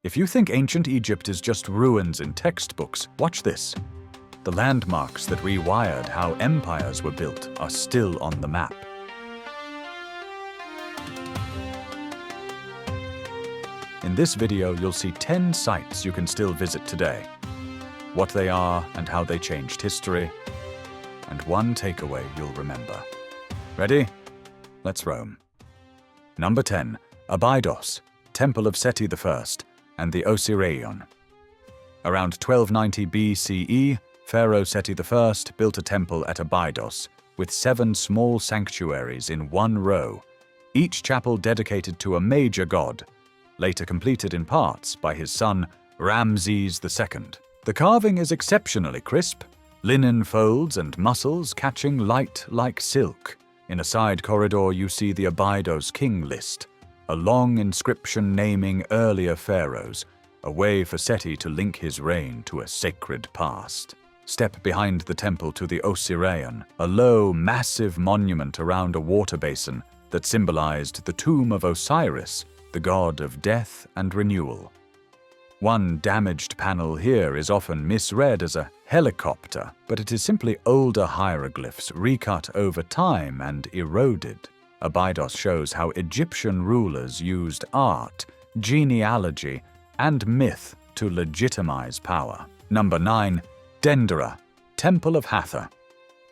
If you think ancient Egypt is just ruins in textbooks, watch this. The landmarks that rewired how empires were built are still on the map. In this video, you'll see 10 sites you can still visit today, what they are and how they changed history, and one takeaway you'll remember. Ready? Let's roam. Number 10. Abydos, Temple of Seti I and the Osireion. Around 1290 BCE, Pharaoh Seti I built a temple at Abydos with 7 small sanctuaries in one row, each chapel dedicated to a major god, later completed in parts by his son Ramses II. The carving is exceptionally crisp, linen folds and muscles catching light like silk. In a side corridor you see the Abydos king list, a long inscription naming earlier pharaohs, a way for Seti to link his reign to a sacred past. Step behind the temple to the Osireion, a low, massive monument around a water basin that symbolized the tomb of Osiris, the god of death and renewal. One damaged panel here is often misread as a helicopter, but it is simply older hieroglyphs recut over time and eroded. Abydos shows how Egyptian rulers used art, genealogy, and myth to legitimize power. Number 9. Dendera, Temple of Hathor.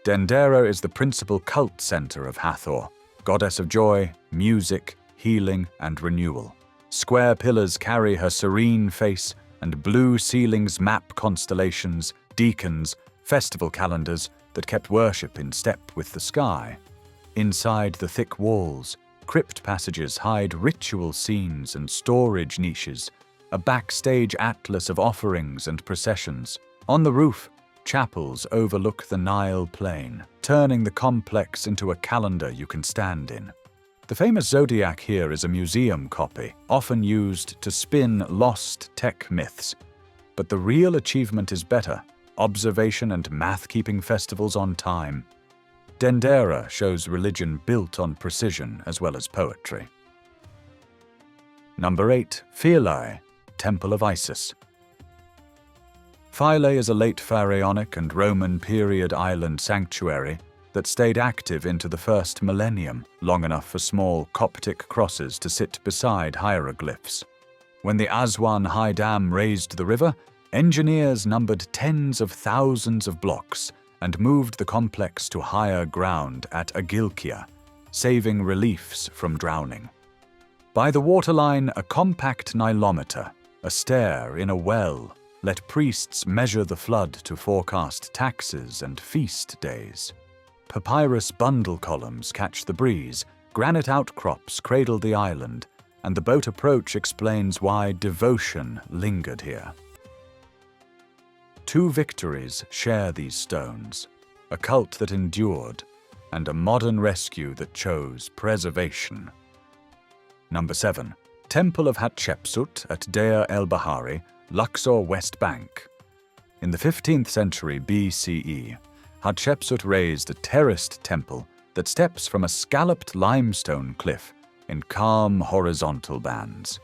Dendera is the principal cult center of Hathor, goddess of joy, music, healing, and renewal. Square pillars carry her serene face, and blue ceilings map constellations, deacons, festival calendars that kept worship in step with the sky. Inside the thick walls, crypt passages hide ritual scenes and storage niches, a backstage atlas of offerings and processions. On the roof, chapels overlook the Nile plain, turning the complex into a calendar you can stand in. The famous zodiac here is a museum copy, often used to spin lost tech myths. But the real achievement is better: observation and math-keeping festivals on time. Dendera shows religion built on precision as well as poetry. Number 8. Philae, Temple of Isis. Philae is a late pharaonic and Roman period island sanctuary that stayed active into the first millennium, long enough for small Coptic crosses to sit beside hieroglyphs. When the Aswan High Dam raised the river, engineers numbered tens of thousands of blocks and moved the complex to higher ground at Agilkia, saving reliefs from drowning. By the waterline, a compact nilometer, a stair in a well, let priests measure the flood to forecast taxes and feast days. Papyrus bundle columns catch the breeze, granite outcrops cradle the island, and the boat approach explains why devotion lingered here. 2 victories share these stones, a cult that endured, and a modern rescue that chose preservation. Number 7. Temple of Hatshepsut at Deir el-Bahari, Luxor, West Bank. In the 15th century BCE, Hatshepsut raised a terraced temple that steps from a scalloped limestone cliff in calm horizontal bands.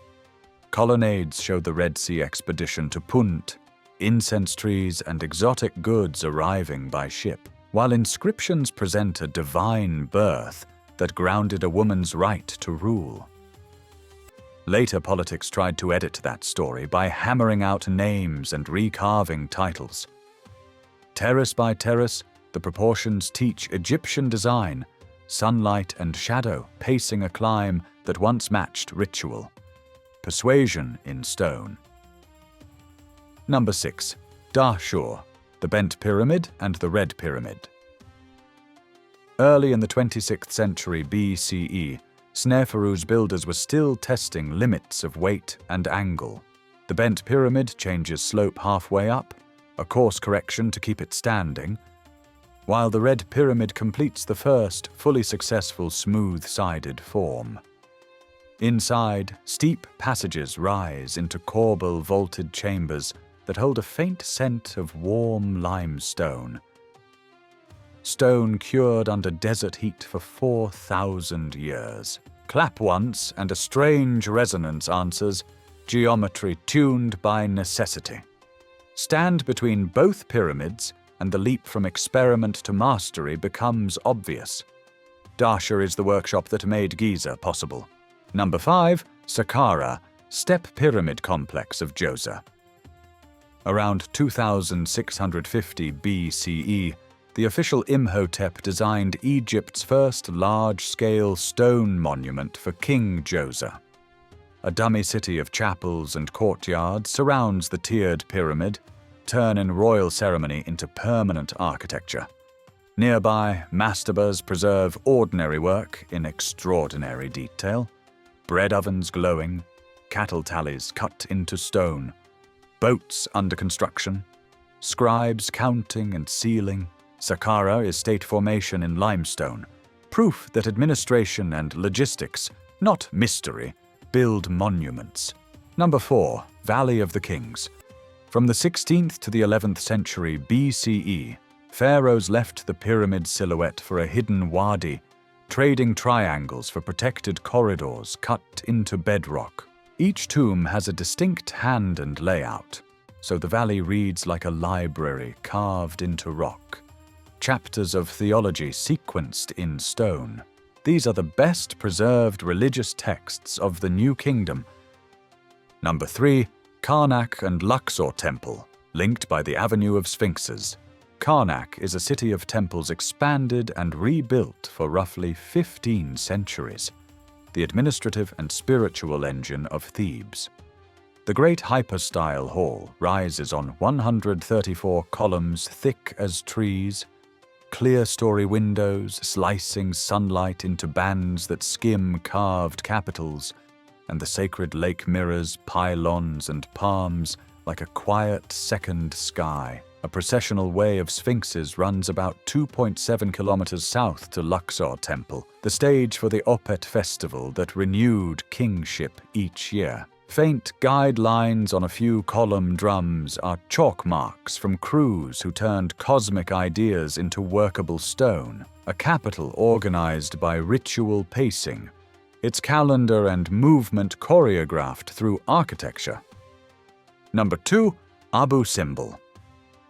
Colonnades show the Red Sea expedition to Punt, incense trees and exotic goods arriving by ship, while inscriptions present a divine birth that grounded a woman's right to rule. Later politics tried to edit that story by hammering out names and recarving titles. Terrace by terrace, the proportions teach Egyptian design, sunlight and shadow pacing a climb that once matched ritual. Persuasion in stone. Number 6. Dahshur, the Bent Pyramid and the Red Pyramid. Early in the 26th century BCE, Sneferu's builders were still testing limits of weight and angle. The Bent Pyramid changes slope halfway up, a course correction to keep it standing, while the Red Pyramid completes the first fully successful smooth-sided form. Inside, steep passages rise into corbel vaulted chambers that hold a faint scent of warm limestone. Stone cured under desert heat for 4,000 years. Clap once and a strange resonance answers, geometry tuned by necessity. Stand between both pyramids, and the leap from experiment to mastery becomes obvious. Dahshur is the workshop that made Giza possible. Number 5. Saqqara, Step Pyramid Complex of Djoser. Around 2650 BCE, the official Imhotep designed Egypt's first large-scale stone monument for King Djoser. A dummy city of chapels and courtyards surrounds the tiered pyramid, turning royal ceremony into permanent architecture. Nearby, mastabas preserve ordinary work in extraordinary detail. Bread ovens glowing, cattle tallies cut into stone, boats under construction, scribes counting and sealing. Saqqara is state formation in limestone, proof that administration and logistics, not mystery, build monuments. Number 4. Valley of the Kings. From the 16th to the 11th century BCE, pharaohs left the pyramid silhouette for a hidden wadi, trading triangles for protected corridors cut into bedrock. Each tomb has a distinct hand and layout, so the valley reads like a library carved into rock. Chapters of theology sequenced in stone. These are the best preserved religious texts of the New Kingdom. Number 3. Karnak and Luxor Temple, linked by the Avenue of Sphinxes. Karnak is a city of temples expanded and rebuilt for roughly 15 centuries, the administrative and spiritual engine of Thebes. The great hypostyle hall rises on 134 columns thick as trees, clear-story windows slicing sunlight into bands that skim carved capitals, and the sacred lake mirrors pylons and palms like a quiet second sky. A processional way of sphinxes runs about 2.7 kilometers south to Luxor Temple, the stage for the Opet festival that renewed kingship each year. Faint guidelines on a few column drums are chalk marks from crews who turned cosmic ideas into workable stone, a capital organized by ritual pacing, its calendar and movement choreographed through architecture. Number 2. Abu Simbel.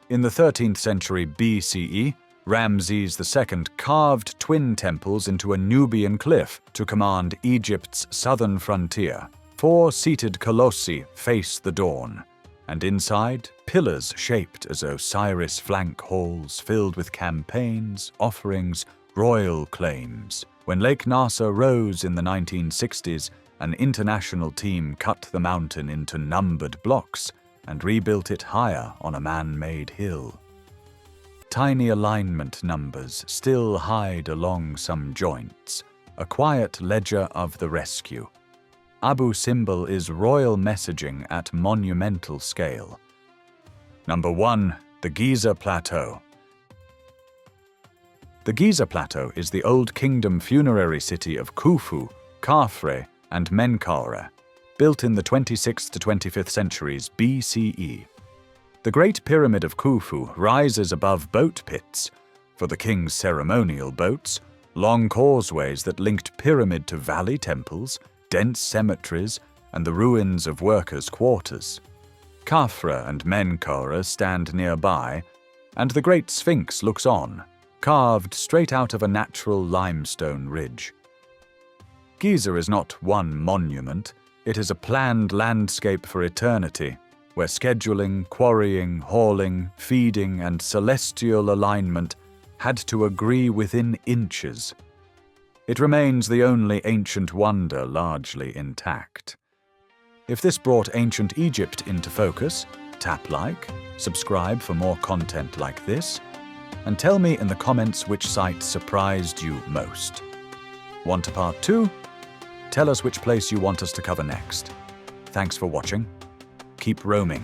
In the 13th century BCE, Ramses II carved twin temples into a Nubian cliff to command Egypt's southern frontier. 4 seated colossi face the dawn, and inside, pillars shaped as Osiris flank halls filled with campaigns, offerings, royal claims. When Lake Nasser rose in the 1960s, an international team cut the mountain into numbered blocks and rebuilt it higher on a man-made hill. Tiny alignment numbers still hide along some joints, a quiet ledger of the rescue. Abu Simbel is royal messaging at monumental scale. Number 1. The Giza Plateau. The Giza Plateau is the Old Kingdom funerary city of Khufu, Khafre, and Menkaure, built in the 26th to 25th centuries BCE. The Great Pyramid of Khufu rises above boat pits for the king's ceremonial boats, long causeways that linked pyramid to valley temples, dense cemeteries, and the ruins of workers' quarters. Khafre and Menkaure stand nearby, and the Great Sphinx looks on, carved straight out of a natural limestone ridge. Giza is not one monument, it is a planned landscape for eternity, where scheduling, quarrying, hauling, feeding, and celestial alignment had to agree within inches. It remains the only ancient wonder largely intact. If this brought ancient Egypt into focus, tap like, subscribe for more content like this, and tell me in the comments which site surprised you most. Want a part 2? Tell us which place you want us to cover next. Thanks for watching. Keep roaming.